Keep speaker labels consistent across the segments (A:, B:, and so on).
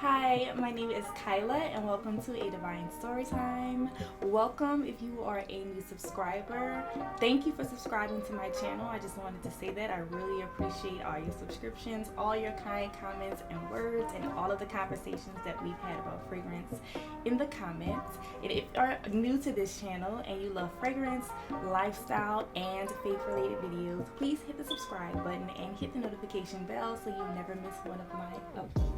A: Hi, my name is Kyla and welcome to A Divine Storytime. Welcome if you are a new subscriber. Thank you for subscribing to my channel. I just wanted to say that I really appreciate all your subscriptions, all your kind comments and words, and all of the conversations that we've had about fragrance in the comments. And if you are new to this channel and you love fragrance, lifestyle, and faith-related videos, please hit the subscribe button and hit the notification bell so you never miss one of my uploads.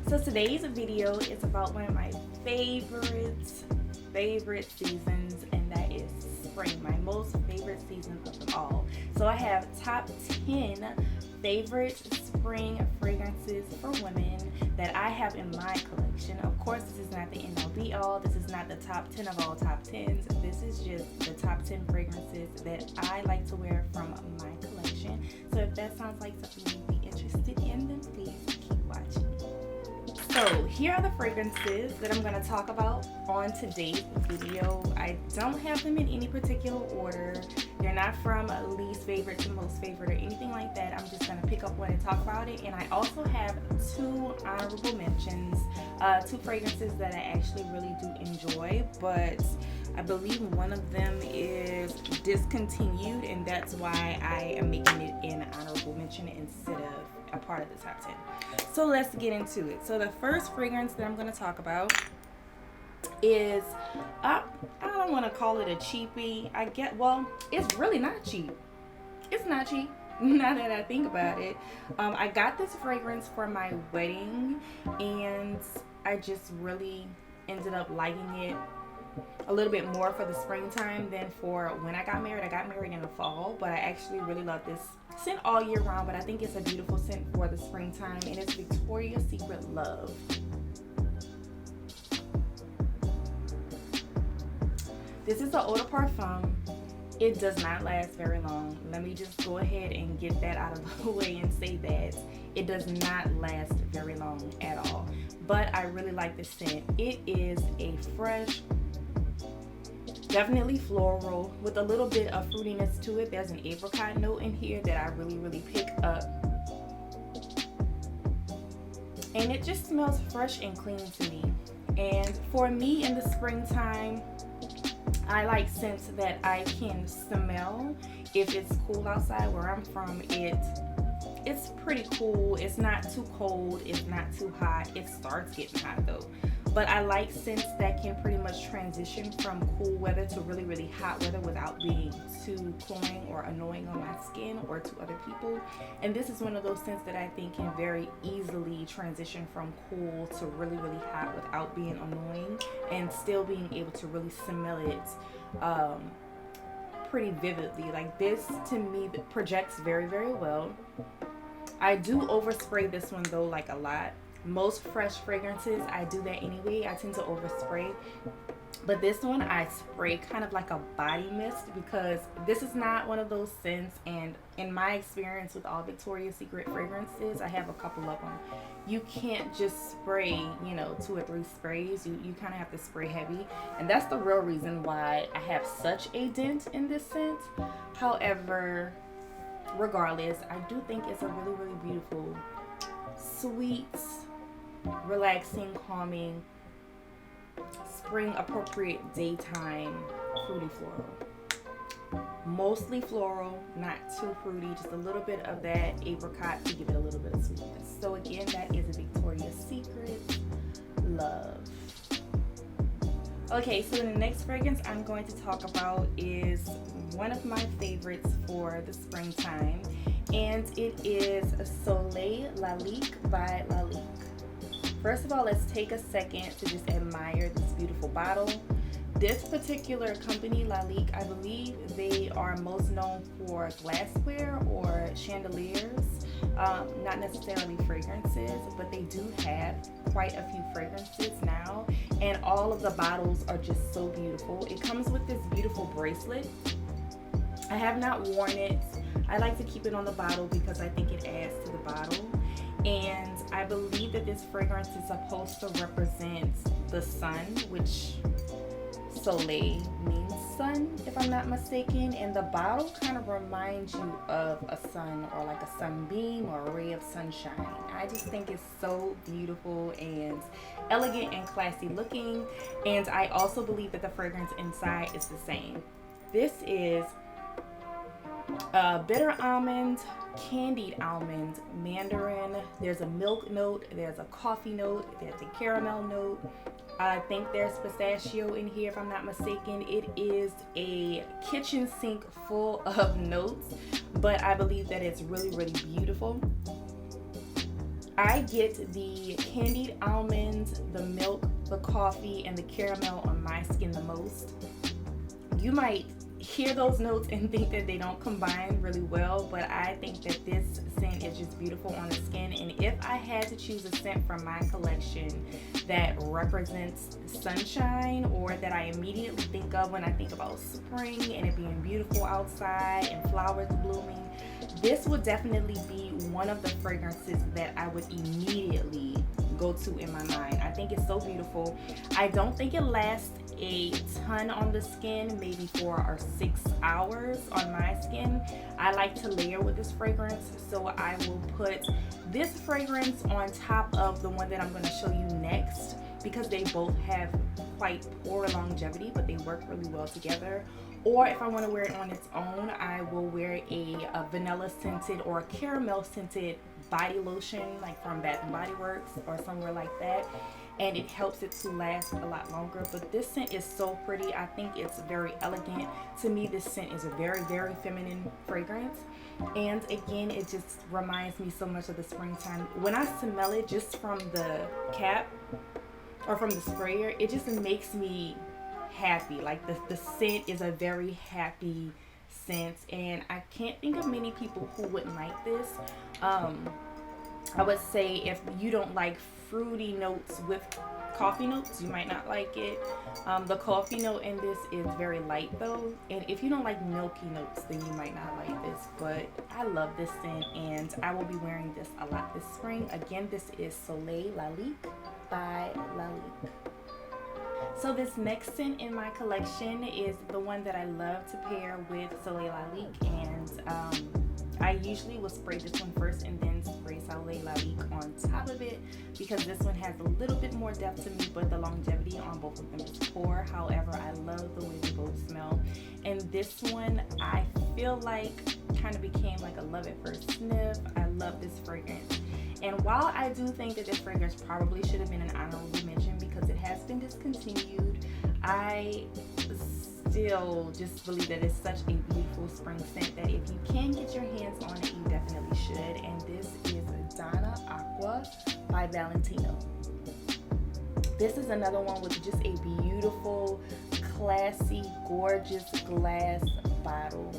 A: So today's video is about one of my favorite seasons, and that is spring, my most favorite season of them all. So I have top 10 favorite spring fragrances for women that I have in my collection. Of course, this is not the end all be all. This is not the top 10 of all top 10s. This is just the top 10 fragrances that I like to wear from my collection. So if that sounds like something you'd be interested in, then please keep watching. So here are the fragrances that I'm going to talk about on today's video. I don't have them in any particular order. They're not from least favorite to most favorite or anything like that. I'm just going to pick up one and talk about it. And I also have two honorable mentions, two fragrances that I actually really do enjoy, but I believe one of them is discontinued, and that's why I am making it an honorable mention instead of a part of the top 10. So let's get into it. So the first fragrance that I'm going to talk about is, I don't want to call it a cheapie. Well, it's really not cheap. It's not cheap. Now that I think about it, I got this fragrance for my wedding, and I just really ended up liking it a little bit more for the springtime than for when I got married. I got married in the fall, but I actually really love this scent all year round, but I think it's a beautiful scent for the springtime, and it's Victoria's Secret Love. This is the eau de parfum. It does not last very long. Let me just go ahead and get that out of the way and say that it does not last very long at all, but I really like this scent. It is a fresh, definitely floral with a little bit of fruitiness to it. There's an apricot note in here that I really pick up, and it just smells fresh and clean to me. And for me in the springtime, I like scents that I can smell if it's cool outside. Where I'm from, it's pretty cool. It's not too cold, it's not too hot. It starts getting hot though. But I like scents that can pretty much transition from cool weather to really hot weather without being too cloying or annoying on my skin or to other people. And this is one of those scents that I think can very easily transition from cool to really hot without being annoying, and still being able to really smell it pretty vividly. Like, this to me projects very well. I do overspray this one though, like a lot. Most fresh fragrances, I do that anyway. I tend to overspray, but this one I spray kind of like a body mist, because this is not one of those scents, and in my experience with all Victoria's Secret fragrances, I have a couple of them, you can't just spray, 2 or 3 sprays. You kind of have to spray heavy, and that's the real reason why I have such a dent in this scent. However, regardless, I do think it's a really beautiful, sweet, relaxing, calming, spring appropriate daytime fruity floral. Mostly floral, not too fruity, just a little bit of that apricot to give it a little bit of sweetness. So again, that is a Victoria's Secret Love. Okay, so the next fragrance I'm going to talk about is one of my favorites for the springtime, and it is Soleil Lalique by Lalique. First of all, let's take a second to just admire this beautiful bottle. This particular company, Lalique, I believe they are most known for glassware or chandeliers, not necessarily fragrances, but they do have quite a few fragrances now, and all of the bottles are just so beautiful. It comes with this beautiful bracelet. I have not worn it. I like to keep it on the bottle because I think it adds to the bottle. And I believe that this fragrance is supposed to represent the sun, which Soleil means sun, if I'm not mistaken, and the bottle kind of reminds you of a sun or like a sunbeam or a ray of sunshine. I just think it's so beautiful and elegant and classy looking, and I also believe that the fragrance inside is the same. This is bitter almond, candied almond, mandarin. There's a milk note, there's a coffee note, there's a caramel note. I think there's pistachio in here if I'm not mistaken. It is a kitchen sink full of notes, but I believe that it's really, really beautiful. I get the candied almond, the milk, the coffee, and the caramel on my skin the most. You might hear those notes and think that they don't combine really well, but I think that this scent is just beautiful on the skin. And if I had to choose a scent from my collection that represents sunshine, or that I immediately think of when I think about spring and it being beautiful outside and flowers blooming, this would definitely be one of the fragrances that I would immediately go to in my mind. I think it's so beautiful. I don't think it lasts a ton on the skin, maybe 4 or 6 hours on my skin. I like to layer with this fragrance, so I will put this fragrance on top of the one that I'm going to show you next, because they both have quite poor longevity, but they work really well together. Or if I want to wear it on its own, I will wear a vanilla scented or a caramel scented body lotion, like from Bath and Body Works or somewhere like that, and it helps it to last a lot longer. But this scent is so pretty. I think it's very elegant. To me, this scent is a very, very feminine fragrance, and again, it just reminds me so much of the springtime. When I smell it just from the cap or from the sprayer, it just makes me happy. Like the scent is a very happy scent, and I can't think of many people who wouldn't like this. I would say if you don't like fruity notes with coffee notes, you might not like it. The coffee note in this is very light though, and if you don't like milky notes, then you might not like this. But I love this scent, and I will be wearing this a lot this spring. Again, this is Soleil Lalique by Lalique. So this next scent in my collection is the one that I love to pair with Soleil Lalique, and I usually will spray this one first and then spray Soleil Lalique on top of it, because this one has a little bit more depth to me, but the longevity on both of them is poor. However, I love the way they both smell, and this one I feel like kind of became like a love at first sniff. I love this fragrance, and while I do think that this fragrance probably should have been an honorable mention because it has been discontinued, I still just believe that it's such a beautiful spring scent that if you can get your hands on it, you definitely should. And this is Donna Aqua by Valentino. This is another one with just a beautiful, classy, gorgeous glass bottle.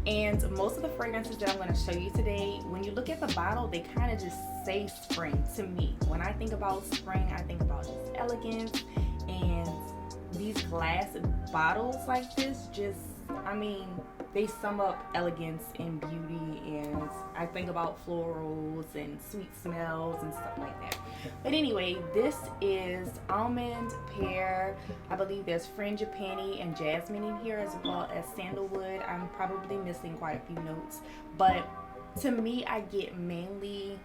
A: And most of the fragrances that I'm going to show you today, when you look at the bottle, they kind of just say spring to me. When I think about spring, I think about just elegance, and these glass bottles like this just, I mean, they sum up elegance and beauty, and I think about florals and sweet smells and stuff like that. But anyway, this is almond, pear, I believe there's frangipani and jasmine in here, as well as sandalwood. I'm probably missing quite a few notes, but to me, I get mainly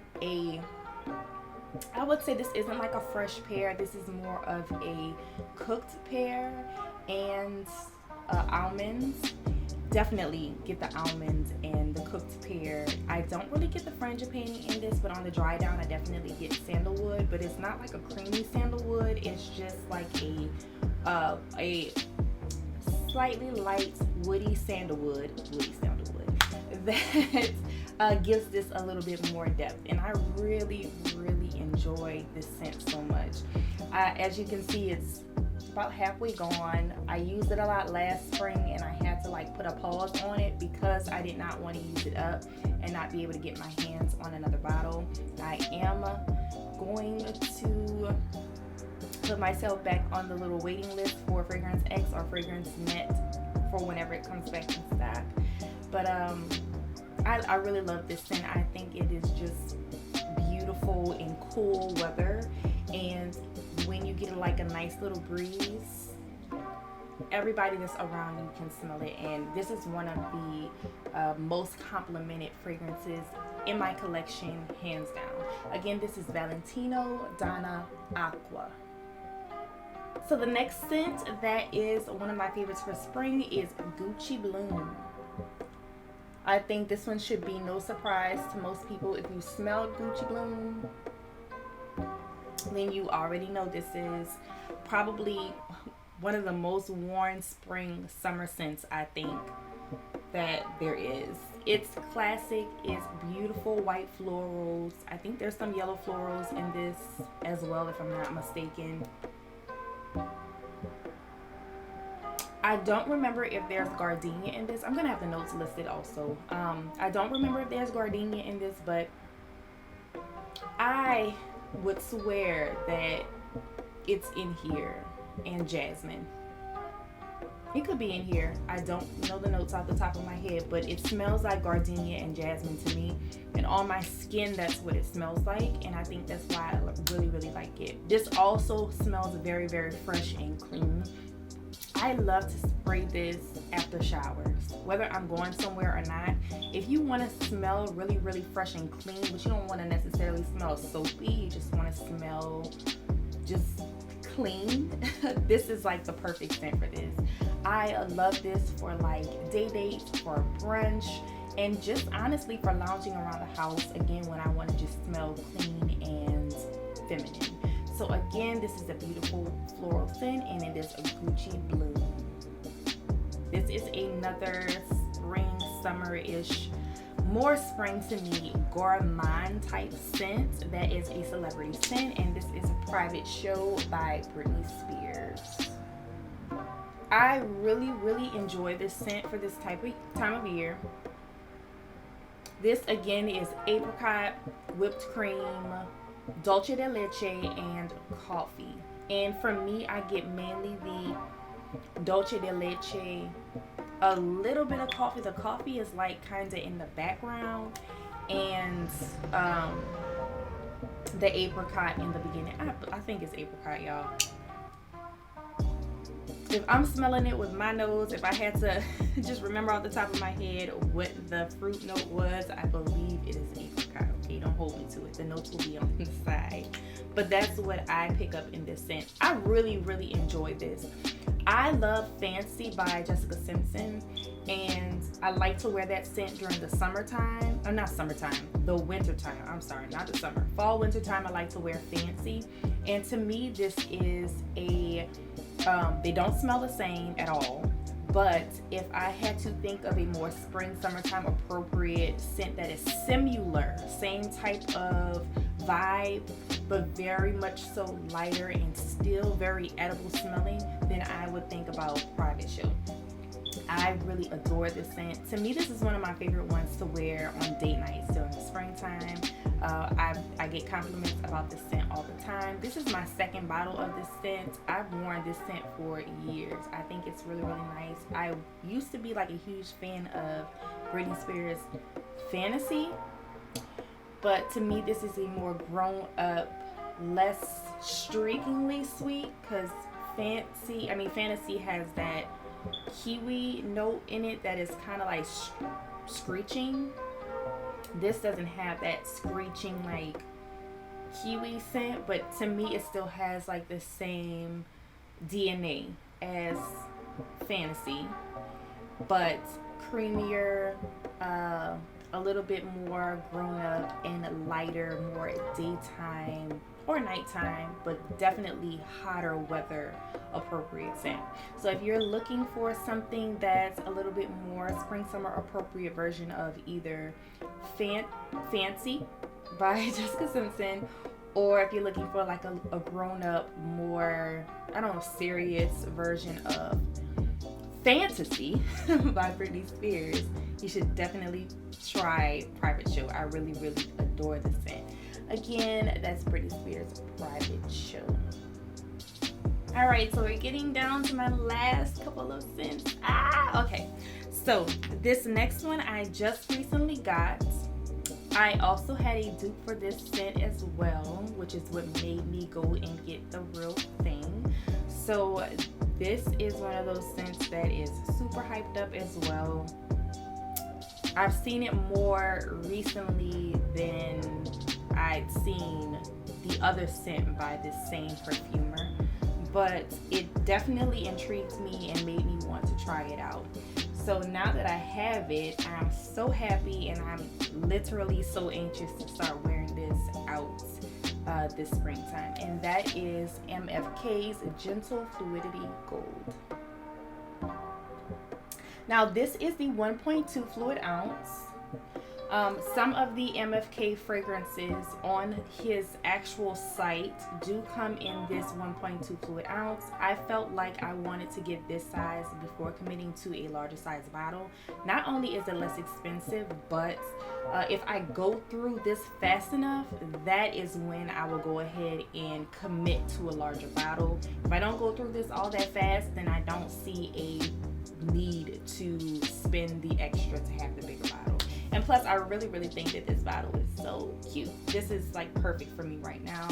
A: I would say this isn't like a fresh pear. This is more of a cooked pear and almonds. Definitely get the almonds and the cooked pear. I don't really get the frangipani in this, but on the dry down, I definitely get sandalwood. But it's not like a creamy sandalwood. It's just like a slightly light woody sandalwood that gives this a little bit more depth, and I really enjoy this scent so much. As you can see, it's about halfway gone. I used it a lot last spring, and I had to like put a pause on it because I did not want to use it up and not be able to get my hands on another bottle. I am going to put myself back on the little waiting list for Fragrance X or Fragrance Net for whenever it comes back in stock. But I really love this scent. I think it is just beautiful in cool weather, and when you get like a nice little breeze, everybody that's around you can smell it. And this is one of the most complimented fragrances in my collection, hands down. Again, this is Valentino, Donna, Aqua. So the next scent that is one of my favorites for spring is Gucci Bloom. I think this one should be no surprise to most people. If you smell Gucci Bloom, then you already know this is probably one of the most worn spring summer scents, I think, that there is. It's classic. It's beautiful white florals. I think there's some yellow florals in this as well, if I'm not mistaken. I don't remember if there's gardenia in this. I'm gonna have the notes listed also. I don't remember if there's gardenia in this, but I would swear that it's in here, and jasmine. It could be in here. I don't know the notes off the top of my head, but it smells like gardenia and jasmine to me. And on my skin, that's what it smells like. And I think that's why I really, really like it. This also smells very, very fresh and clean. I love to spray this after showers, whether I'm going somewhere or not. If you want to smell really, really fresh and clean, but you don't want to necessarily smell soapy, you just want to smell just clean, this is like the perfect scent for this. I love this for like day dates, for brunch, and just honestly for lounging around the house, again, when I want to just smell clean and feminine. So again, this is a beautiful floral scent, and it is a Gucci Bloom. This is another spring, summer-ish, more spring to me, gourmand type scent that is a celebrity scent, and this is a Private Show by Britney Spears. I really, really enjoy this scent for this time of year. This again is apricot, whipped cream, Dolce Leche, and coffee. And for me, I get mainly the Dolce Leche, a little bit of coffee. The coffee is like kind of in the background, and the apricot in the beginning. I think it's apricot, y'all. If I'm smelling it with my nose, if I had to just remember off the top of my head what the fruit note was, I believe it is apricot. Okay, don't hold me to it. The notes will be on the side. But that's what I pick up in this scent. I really, really enjoy this. I love Fancy by Jessica Simpson, and I like to wear that scent during the summertime. Not summertime, the wintertime. I'm sorry, not the summer. Fall, wintertime, I like to wear Fancy. And to me, this is a, they don't smell the same at all. But if I had to think of a more spring, summertime appropriate scent that is similar, same type of vibe, but very much so lighter and still very edible smelling, then I would think about Private Show. I really adore this scent. To me, this is one of my favorite ones to wear on date nights during the springtime. I get compliments about this scent all the time. This is my second bottle of this scent. I've worn this scent for years. I think it's really, really nice. I used to be like a huge fan of Britney Spears' Fantasy, but to me, this is a more grown up, less streakingly sweet, because Fantasy has that kiwi note in it that is kind of like screeching. This doesn't have that screeching like kiwi scent, but to me it still has like the same DNA as Fantasy, but creamier, a little bit more grown up and lighter, more daytime or nighttime, but definitely hotter weather appropriate scent. So if you're looking for something that's a little bit more spring summer appropriate version of either Fancy by Jessica Simpson, or if you're looking for like a grown up, more, I don't know, serious version of Fantasy by Britney Spears, you should definitely try Private Show. I really, really adore the scent. Again, that's Britney Spears' Private Show. All right, so we're getting down to my last couple of scents. Okay. So this next one I just recently got. I also had a dupe for this scent as well, which is what made me go and get the real thing. So this is one of those scents that is super hyped up as well. I've seen it more recently than I'd seen the other scent by this same perfumer, but it definitely intrigued me and made me want to try it out. So now that I have it, I'm so happy, and I'm literally so anxious to start wearing this out this springtime, and that is MFK's Gentle Fluidity Gold. Now this is the 1.2 fluid ounce. Some of the MFK fragrances on his actual site do come in this 1.2 fluid ounce. I felt like I wanted to get this size before committing to a larger size bottle. Not only is it less expensive, but if I go through this fast enough, that is when I will go ahead and commit to a larger bottle. If I don't go through this all that fast, then I don't see a need to spend the extra to have the bigger bottle. And plus, I really think that this bottle is so cute. This is like perfect for me right now,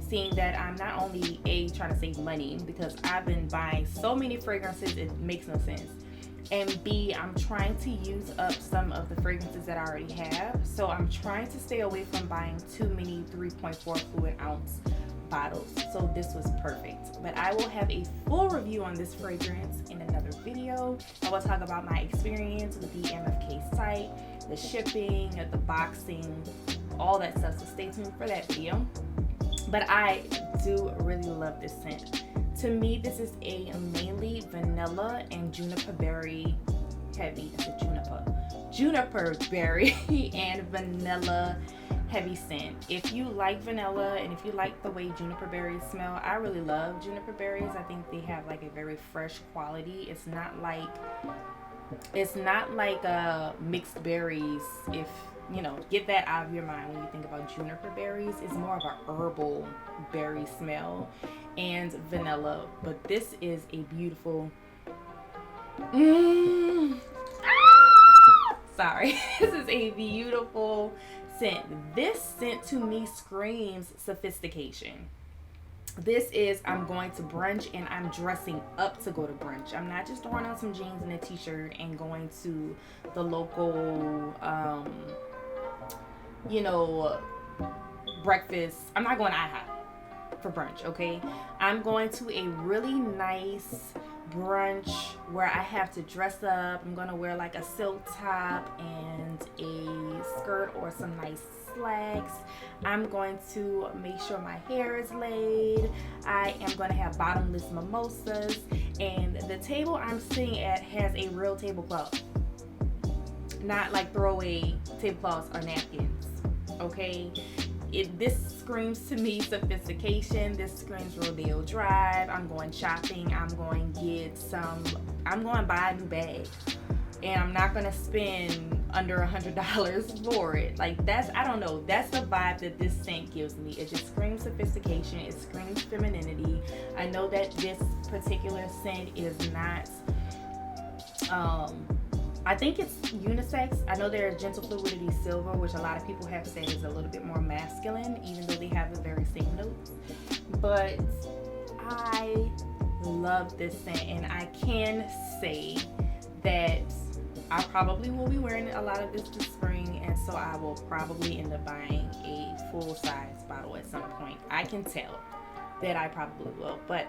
A: seeing that I'm not only trying to save money, because I've been buying so many fragrances it makes no sense, and B, I'm trying to use up some of the fragrances that I already have. So I'm trying to stay away from buying too many 3.4 fluid ounce bottles. So this was perfect. But I will have a full review on this fragrance in another video. I will talk about my experience with the MFK site, the shipping, the boxing, all that stuff. So stay tuned for that video. But I do really love this scent. To me, this is a mainly vanilla and juniper berry heavy. It's a juniper berry and vanilla heavy scent. If you like vanilla and if you like the way juniper berries smell, I really love juniper berries. I think they have like a very fresh quality. It's not like mixed berries. If you know, get that out of your mind when you think about juniper berries. It's more of a herbal berry smell and vanilla, but this is a beautiful sorry this is a beautiful scent. This scent to me screams sophistication. This is, I'm going to brunch and I'm dressing up to go to brunch. I'm not just throwing on some jeans and a t-shirt and going to the local breakfast. I'm not going to IHOP for brunch, okay? I'm going to a really nice brunch where I have to dress up. I'm going to wear like a silk top and a skirt or some nice slacks. I'm going to make sure my hair is laid. I am going to have bottomless mimosas, and the table I'm sitting at has a real tablecloth, not like throwaway tablecloths or napkins, okay? This screams to me sophistication. This screams Rodeo Drive. I'm going shopping. I'm going to buy a new bag, and I'm not going to spend under $100 for it. Like, I don't know, that's the vibe that this scent gives me. It just screams sophistication. It screams femininity. I know that this particular scent is not I think it's unisex. I know there's Gentle Fluidity Silver, which a lot of people have said is a little bit more masculine, even though they have the very same notes. But I love this scent, and I can say that I probably will be wearing a lot of this spring, and so I will probably end up buying a full-size bottle at some point. I can tell that I probably will, but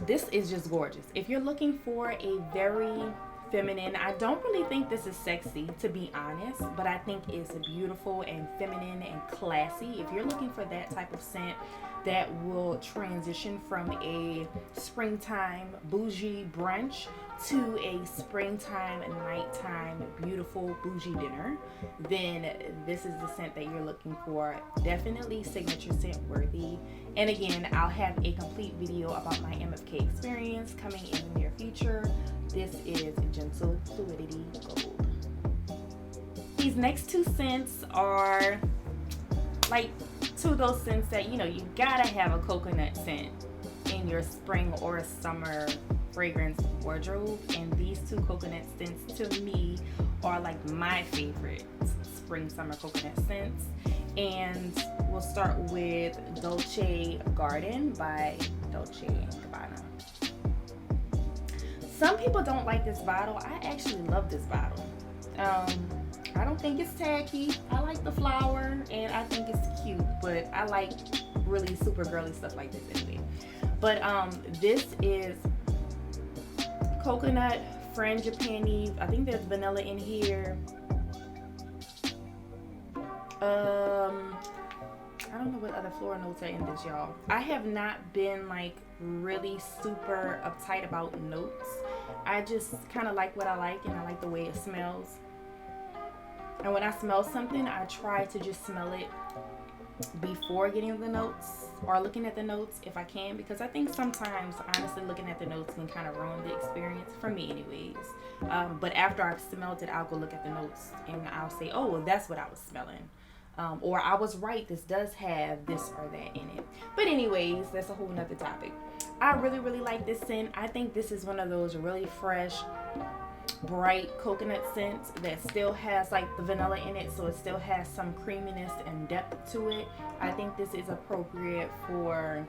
A: this is just gorgeous. If you're looking for a very feminine, I don't really think this is sexy, to be honest, but I think it's beautiful and feminine and classy. If you're looking for that type of scent that will transition from a springtime bougie brunch to a springtime nighttime beautiful bougie dinner, then this is the scent that you're looking for. Definitely signature scent worthy. And again, I'll have a complete video about my MFK experience coming in the near future. This is Gentle Fluidity Gold. These next two scents are like two of those scents that, you know, you gotta have a coconut scent in your spring or summer fragrance wardrobe, and these two coconut scents to me are like my favorite spring summer coconut scents. And we'll start with Dolce Garden by Dolce & Gabbana. Some people don't like this bottle. I actually love this bottle. I don't think it's tacky. I like the flower and I think it's cute, but I like really super girly stuff like this anyway. But this is coconut, frangipani. I think there's vanilla in here. I don't know what other floral notes are in this, y'all. I have not been like really super uptight about notes. I just kind of like what I like, and I like the way it smells. And when I smell something, I try to just smell it before getting the notes or looking at the notes if I can, because I think sometimes honestly looking at the notes can kind of ruin the experience for me anyways. But after I've smelled it, I'll go look at the notes and I'll say, oh well, that's what I was smelling, or I was right, this does have this or that in it. But anyways, that's a whole nother topic. I really like this scent. I think this is one of those really fresh, bright coconut scents that still has like the vanilla in it, so it still has some creaminess and depth to it. I think this is appropriate for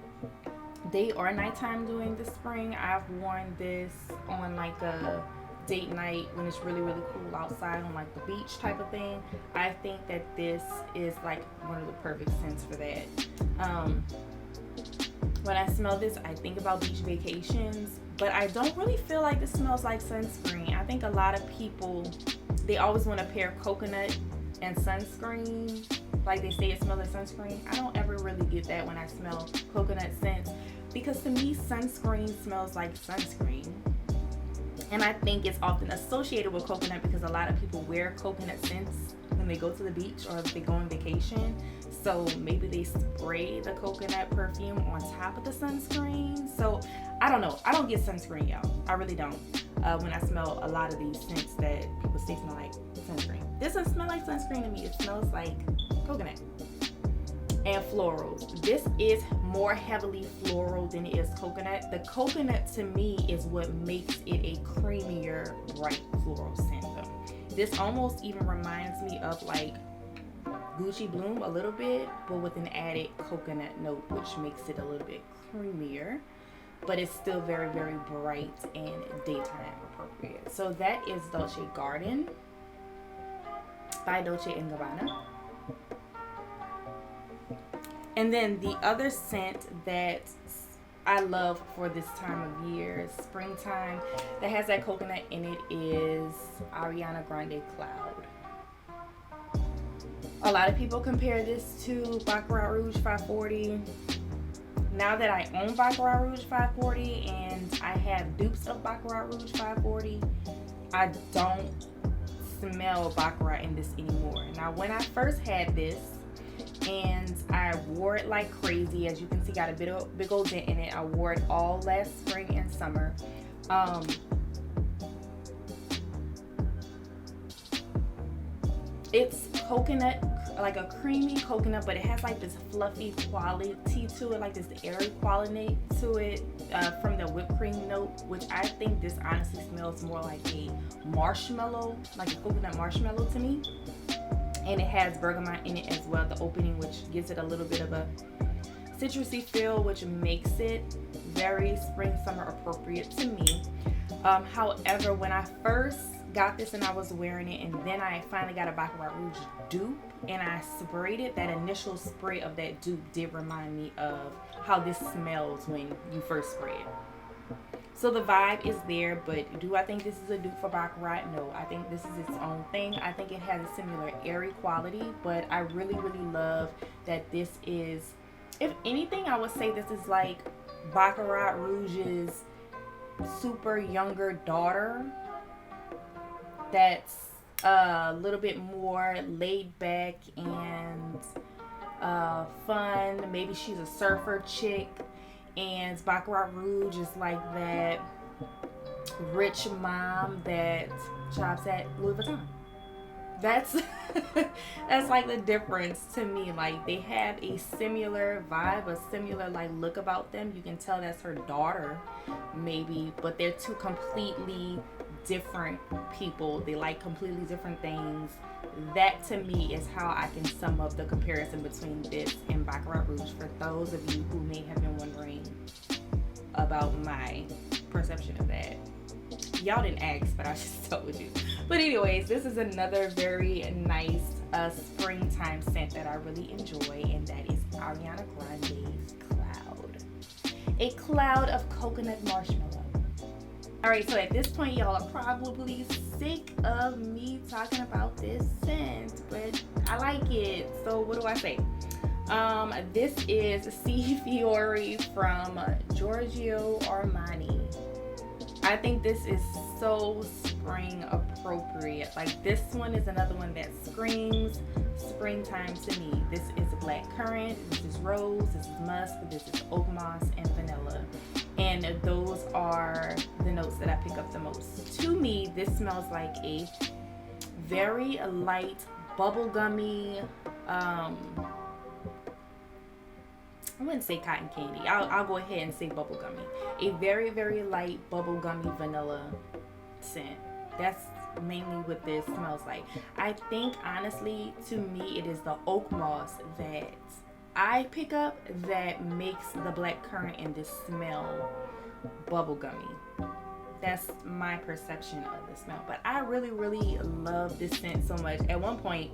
A: day or nighttime during the spring. I've worn this on like a date night when it's really cool outside on like the beach type of thing. I think that this is like one of the perfect scents for that. When I smell this, I think about beach vacations, but I don't really feel like this smells like sunscreen. I think a lot of people, they always want to pair coconut and sunscreen, like they say it smells like sunscreen. I don't ever really get that when I smell coconut scents, because to me sunscreen smells like sunscreen. And I think it's often associated with coconut because a lot of people wear coconut scents when they go to the beach or if they go on vacation. So maybe they spray the coconut perfume on top of the sunscreen. So I don't know. I don't get sunscreen, y'all. I really don't. When I smell a lot of these scents that people say smell like sunscreen. This doesn't smell like sunscreen to me. It smells like coconut and florals. This is more heavily floral than it is coconut. The coconut to me is what makes it a creamier, bright floral scent though. This almost even reminds me of like Gucci Bloom a little bit, but with an added coconut note, which makes it a little bit creamier, but it's still very bright and daytime appropriate. So that is Dolce Garden by Dolce & Gabbana. And then the other scent that I love for this time of year, springtime, that has that coconut in it is Ariana Grande Cloud. A lot of people compare this to Baccarat Rouge 540. Now that I own Baccarat Rouge 540 and I have dupes of Baccarat Rouge 540, I don't smell Baccarat in this anymore. Now when I first had this and I wore it like crazy, as you can see, got a big old dent in it. I wore it all last spring and summer. It's coconut, like a creamy coconut, but it has like this fluffy quality to it, like this airy quality to it from the whipped cream note, which I think this honestly smells more like a marshmallow, like a coconut marshmallow to me. And it has bergamot in it as well, the opening, which gives it a little bit of a citrusy feel, which makes it very spring summer appropriate to me. However, when I first got this and I was wearing it, and then I finally got a Baccarat Rouge dupe and I sprayed it, that initial spray of that dupe did remind me of how this smells when you first spray it. So the vibe is there, but do I think this is a dupe for Baccarat? No, I think this is its own thing. I think it has a similar airy quality, but I really love that this is, if anything, I would say this is like Baccarat Rouge's super younger daughter that's a little bit more laid back and fun. Maybe she's a surfer chick, and Baccarat Rouge is like that rich mom that shops at Louis Vuitton. That's that's like the difference to me. Like they have a similar vibe, a similar like look about them. You can tell that's her daughter maybe, but they're two completely different people. They like completely different things. That to me is how I can sum up the comparison between this and Baccarat Rouge, for those of you who may have been wondering about my perception of that. Y'all didn't ask, but I just told you. But anyways, this is another very nice springtime scent that I really enjoy, and that is Ariana Grande's Cloud. A cloud of coconut marshmallow. Alright, so at this point, y'all are probably sick of me talking about this scent, but I like it. So what do I say? This is Fiori from Giorgio Armani. I think this is so spring appropriate. Like, this one is another one that screams springtime to me. This is black currant, this is rose, this is musk, this is oak moss, and vanilla. And those are the notes that I pick up the most. To me, this smells like a very light bubblegummy, I wouldn't say cotton candy. I'll go ahead and say bubblegummy. A very, very light bubblegummy vanilla scent. That's mainly what this smells like. I think, honestly, to me, it is the oak moss that I pick up that makes the black currant in this smell bubblegummy. That's my perception of the smell. But I really, really love this scent so much. At one point,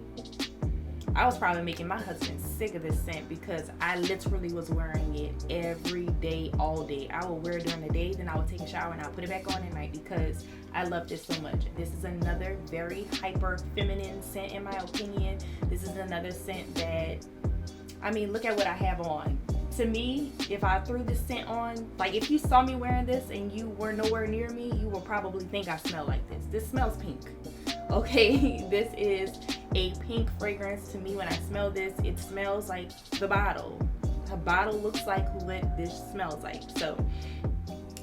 A: I was probably making my husband sick of this scent because I literally was wearing it every day, all day. I would wear it during the day, then I would take a shower and I'll put it back on at night because I love this so much. This is another very hyper feminine scent in my opinion. This is another scent that, I mean, look at what I have on. To me, if I threw this scent on, like if you saw me wearing this and you were nowhere near me, you will probably think I smell like this. This smells pink. Okay, this is a pink fragrance to me. When I smell this, it smells like the bottle. The bottle looks like what this smells like. So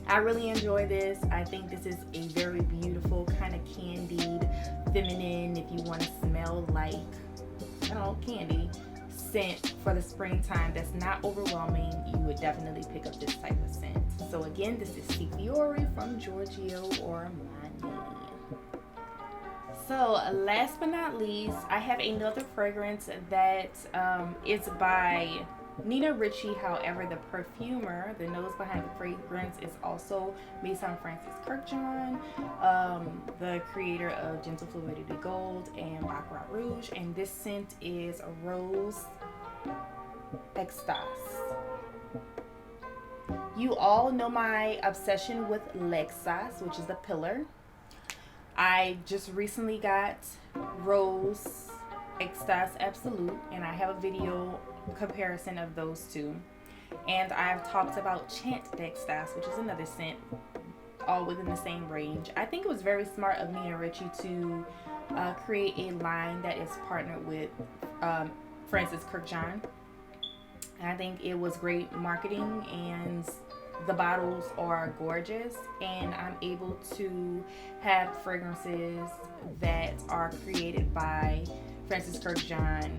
A: I really enjoy this. I think this is a very beautiful, kind of candied, feminine, if you want to smell like, I don't know, candy scent for the springtime that's not overwhelming. You would definitely pick up this type of scent. So again, this is Fiori from Giorgio Armani. So last but not least, I have another fragrance that is by Nina Ricci. However, the perfumer, the nose behind the fragrance, is also based on Francis Kurkdjian, the creator of Gentle Fluidity Gold and Aqua Rouge. And this scent is Rose Extase. You all know my obsession with Extase, which is the pillar. I just recently got Rose Extase Absolute, and I have a video comparison of those two. And I've talked about Chant d'Extase, which is another scent, all within the same range. I think it was very smart of Nina Ricci to create a line that is partnered with Francis Kurkdjian. I think it was great marketing, and the bottles are gorgeous, and I'm able to have fragrances that are created by Francis Kurkdjian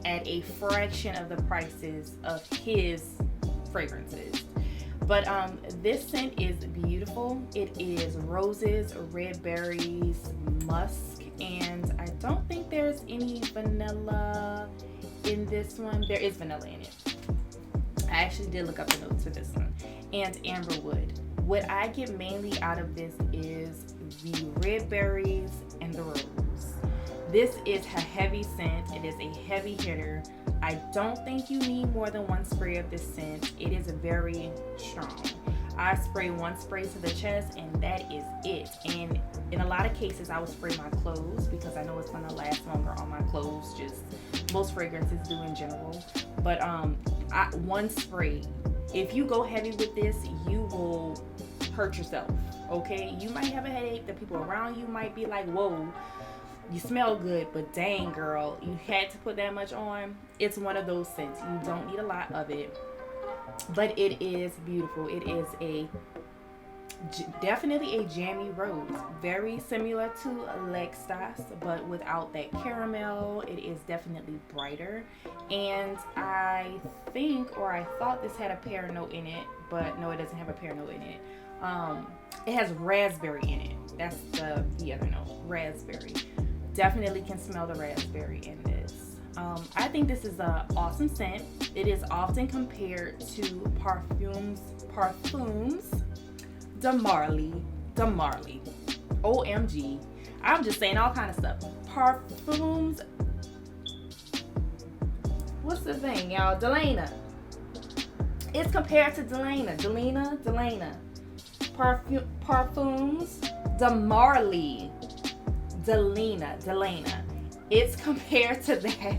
A: at a fraction of the prices of his fragrances. But this scent is beautiful. It is roses, red berries, musk, and I don't think there's any vanilla in this one. There is vanilla in it. I actually did look up the notes for this one. And amberwood. What I get mainly out of this is the red berries and the rose. This is a heavy scent. It is a heavy hitter. I don't think you need more than one spray of this scent. It is very strong. I spray one spray to the chest, and that is it. And in a lot of cases, I will spray my clothes because I know it's going to last longer on my clothes. Just most fragrances do in general. But one spray. If you go heavy with this, you will hurt yourself. Okay, you might have a headache. The people around you might be like, "Whoa, you smell good," but dang, girl, you had to put that much on. It's one of those scents. You don't need a lot of it, but it is beautiful. It is definitely a jammy rose, very similar to Extase, but without that caramel. It is definitely brighter, and I think, or I thought, this had a pear note in it, but no, it doesn't have a pear note in it. It has raspberry in it. That's the other note, raspberry. Definitely can smell the raspberry in this. I think this is an awesome scent. It is often compared to Perfumes de Marly. OMG. I'm just saying all kind of stuff. Perfumes. What's the thing, y'all? Delana. It's compared to Delana. Delana. Perfumes. Demarly. Delana. It's compared to that.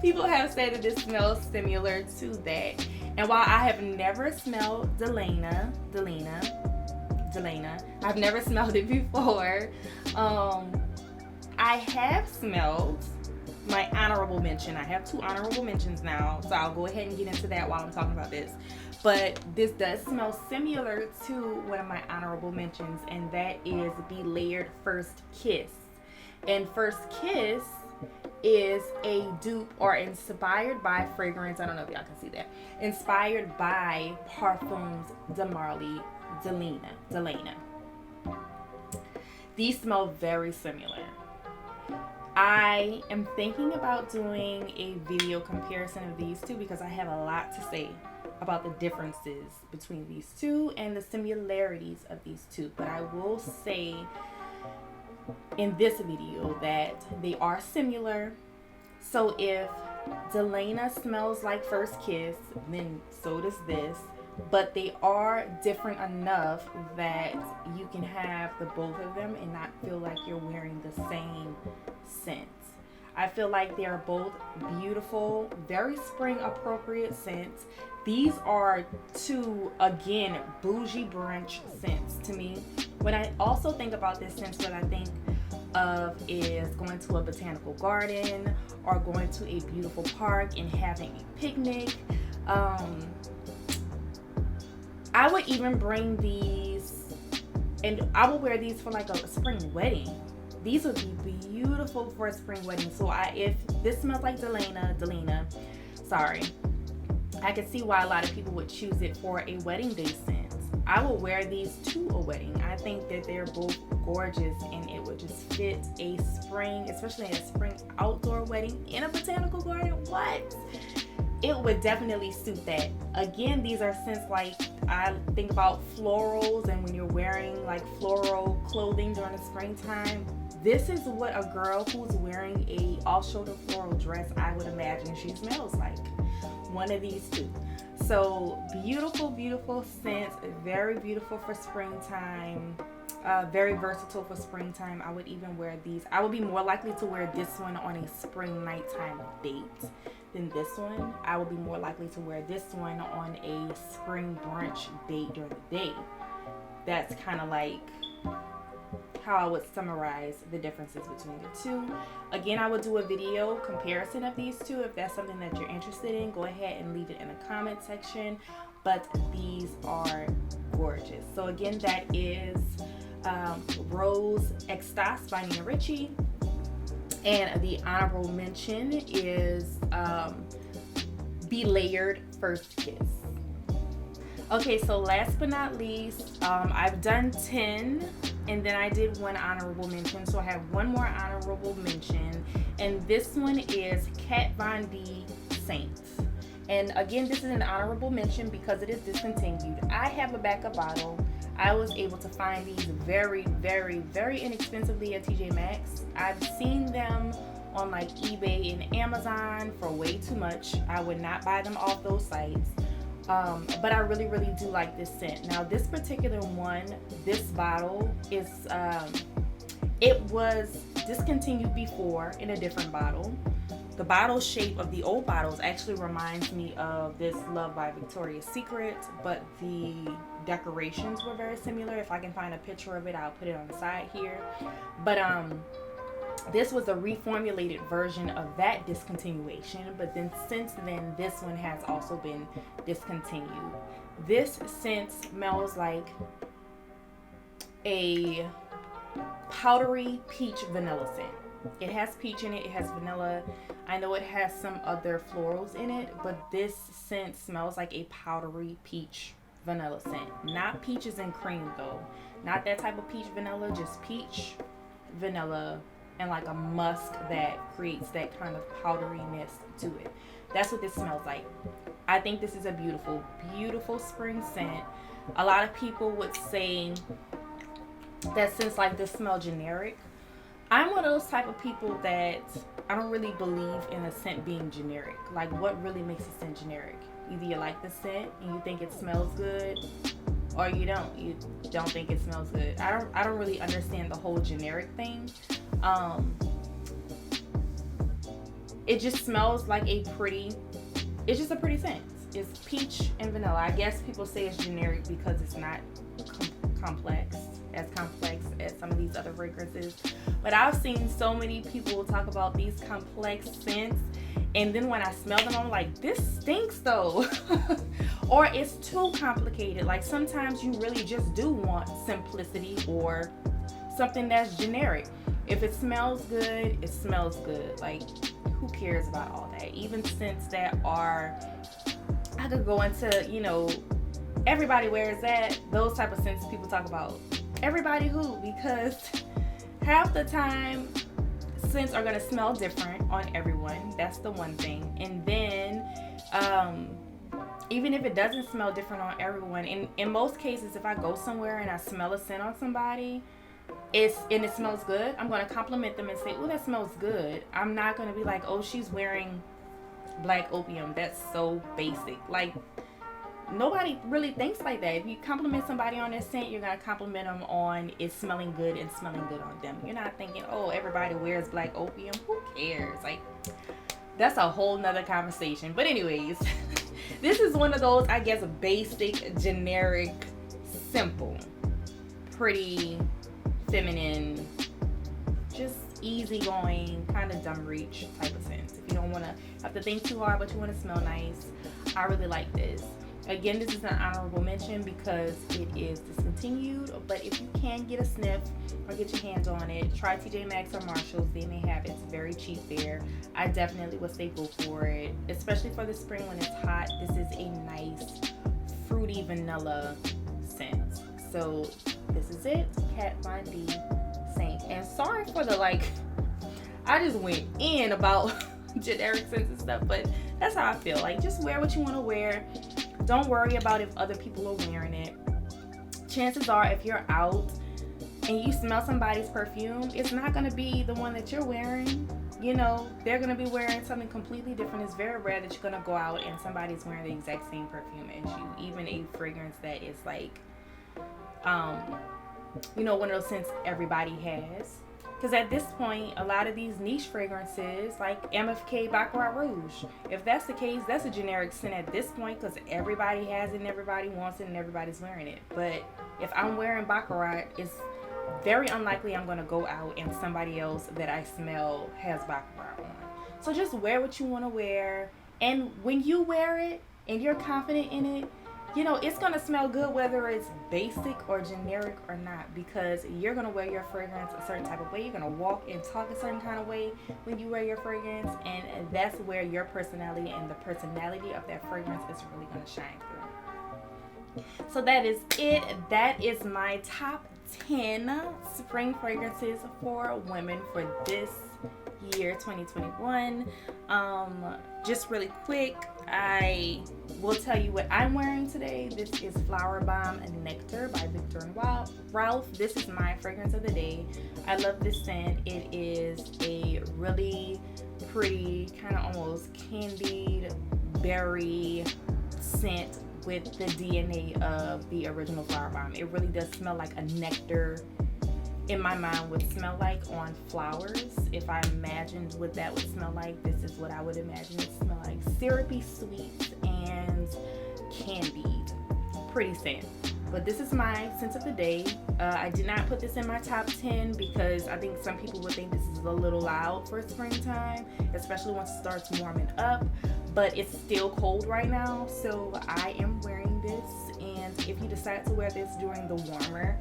A: People have said that it smells similar to that. And while I have never smelled Delana, I've never smelled it before. I have smelled my honorable mention. I have 2 honorable mentions now, so I'll go ahead and get into that while I'm talking about this. But this does smell similar to one of my honorable mentions, and that is Be Layered First Kiss. And First Kiss is a dupe or inspired by fragrance. I don't know if y'all can see that. Inspired by Perfumes Demarly Delana. These smell very similar. I am thinking about doing a video comparison of these two because I have a lot to say about the differences between these two and the similarities of these two. But I will say in this video that they are similar. So if Delana smells like First Kiss, then so does this. But they are different enough that you can have the both of them and not feel like you're wearing the same scents. I feel like they are both beautiful, very spring appropriate scents. These are 2, again, bougie brunch scents to me. When I also think about this scent, what I think of is going to a botanical garden or going to a beautiful park and having a picnic. I would even bring these, and I would wear these for like a spring wedding. These would be beautiful for a spring wedding. So if this smells like Delana, sorry, I can see why a lot of people would choose it for a wedding day scent. I will wear these to a wedding. I think that they're both gorgeous and it would just fit a spring, especially a spring outdoor wedding in a botanical garden. What? It would definitely suit that. Again, these are scents like, I think about florals, and when you're wearing like floral clothing during the springtime, this is what a girl who's wearing a off-shoulder floral dress, I would imagine she smells like. One of these two. So beautiful, beautiful scents, very beautiful for springtime. Very versatile for springtime. I would even wear these. I would be more likely to wear this one on a spring nighttime date than this one. I would be more likely to wear this one on a spring brunch date during the day. That's kind of like how I would summarize the differences between the two. Again, I would do a video comparison of these two. If that's something that you're interested in, go ahead and leave it in the comment section. But these are gorgeous. So again, that is Rose Extase by Ricci. And the honorable mention is Be Layered First Kiss. Okay, so last but not least, I've done 10 and then I did one honorable mention. So I have one more honorable mention, and this one is Kat Von D Saints. And again, this is an honorable mention because it is discontinued. I have a backup bottle. I was able to find these very, very, very inexpensively at TJ Maxx. I've seen them on like eBay and Amazon for way too much. I would not buy them off those sites. But I really, really do like this scent. Now, this particular one, this bottle is, it was discontinued before in a different bottle. The bottle shape of the old bottles actually reminds me of this Love by Victoria's Secret, but the decorations were very similar. If I can find a picture of it, I'll put it on the side here. But this was a reformulated version of that discontinuation, but then since then, this one has also been discontinued. This scent smells like a powdery peach vanilla scent. It has peach in it, it has vanilla. I know it has some other florals in it, but this scent smells like a powdery peach vanilla scent. Not peaches and cream though. Not that type of peach vanilla, just peach, vanilla, and like a musk that creates that kind of powderiness to it. That's what this smells like. I think this is a beautiful, beautiful spring scent. A lot of people would say that scents like this smell generic. I'm one of those type of people that I don't really believe in a scent being generic. Like, what really makes a scent generic? Either you like the scent and you think it smells good, or you don't. You don't think it smells good. I don't really understand the whole generic thing. It just smells like it's just a pretty scent. It's peach and vanilla. I guess people say it's generic because it's not complex as some of these other fragrances. But I've seen so many people talk about these complex scents, and then when I smell them, I'm like, this stinks though. Or it's too complicated. Like, sometimes you really just do want simplicity or something that's generic. If it smells good, it smells good. Like, who cares about all that? Even scents that are, I could go into, everybody wears that. Those type of scents people talk about. Everybody who? Because half the time, scents are going to smell different on everyone. That's the one thing. And then, even if it doesn't smell different on everyone, in most cases, if I go somewhere and I smell a scent on somebody, it smells good, I'm going to compliment them and say, oh, that smells good. I'm not going to be like, oh, she's wearing black opium. That's so basic. Like, nobody really thinks like that. If you compliment somebody on their scent, you're going to compliment them on it smelling good and smelling good on them. You're not thinking, oh, everybody wears black opium. Who cares? Like, that's a whole nother conversation. But anyways, this is one of those, I guess, basic, generic, simple, pretty, feminine, just easygoing, kind of dumb reach type of scents. If you don't want to have to think too hard, but you want to smell nice, I really like this. Again, this is an honorable mention because it is discontinued, but if you can get a sniff or get your hands on it, try TJ Maxx or Marshalls. They may have it. It's very cheap there. I definitely would say go for it, especially for the spring when it's hot. This is a nice fruity vanilla scent. So this is it. Kat Von D Saint. And sorry for the I just went in about generic scents and stuff, but that's how I feel. Like, just wear what you want to wear. Don't worry about if other people are wearing it. Chances are, if you're out and you smell somebody's perfume, it's not going to be the one that you're wearing. They're going to be wearing something completely different. It's very rare that you're going to go out and somebody's wearing the exact same perfume as you. Even a fragrance that is one of those scents everybody has. Because at this point, a lot of these niche fragrances, like MFK Baccarat Rouge, if that's the case, that's a generic scent at this point because everybody has it and everybody wants it and everybody's wearing it. But if I'm wearing Baccarat, it's very unlikely I'm going to go out and somebody else that I smell has Baccarat on. So just wear what you want to wear. And when you wear it and you're confident in it, it's going to smell good whether it's basic or generic or not, because you're going to wear your fragrance a certain type of way. You're going to walk and talk a certain kind of way when you wear your fragrance, and that's where your personality and the personality of that fragrance is really going to shine through. So that is it. That is my top 10 spring fragrances for women for this year 2021. Just really quick, I will tell you what I'm wearing today. This is Flower Bomb Nectar by Viktor and Ralph. This is my fragrance of the day. I love this scent. It is a really pretty, kind of almost candied berry scent with the DNA of the original Flower Bomb. It really does smell like a nectar, in my mind, would smell like on flowers. If I imagined what that would smell like, this is what I would imagine it smell like. Syrupy sweet and candied. Pretty scent. But this is my scent of the day. I did not put this in my top 10 because I think some people would think this is a little loud for springtime, especially once it starts warming up. But it's still cold right now, so I am wearing this. And if you decide to wear this during the warmer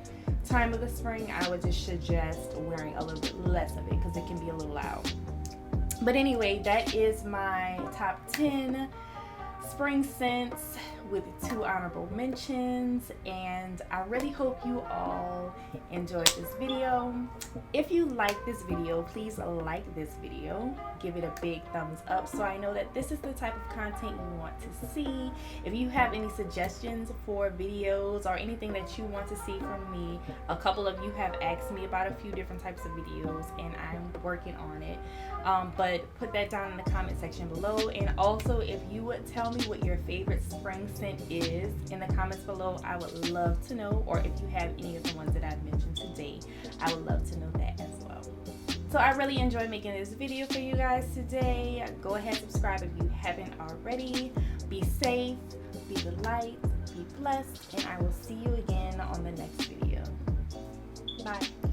A: time of the spring, I would just suggest wearing a little bit less of it because it can be a little loud. But anyway, that is my top 10 spring scents. with 2 honorable mentions, and I really hope you all enjoyed this video. If you like this video, please like this video, give it a big thumbs up so I know that this is the type of content you want to see. If you have any suggestions for videos or anything that you want to see from me, a couple of you have asked me about a few different types of videos and I'm working on it. But put that down in the comment section below, and also if you would tell me what your favorite spring scent is in the comments below, I would love to know. Or if you have any of the ones that I've mentioned today, I would love to know that as well. So I really enjoyed making this video for you guys today. Go ahead and subscribe if you haven't already. Be safe, be the light, be blessed, and I will see you again on the next video. Bye.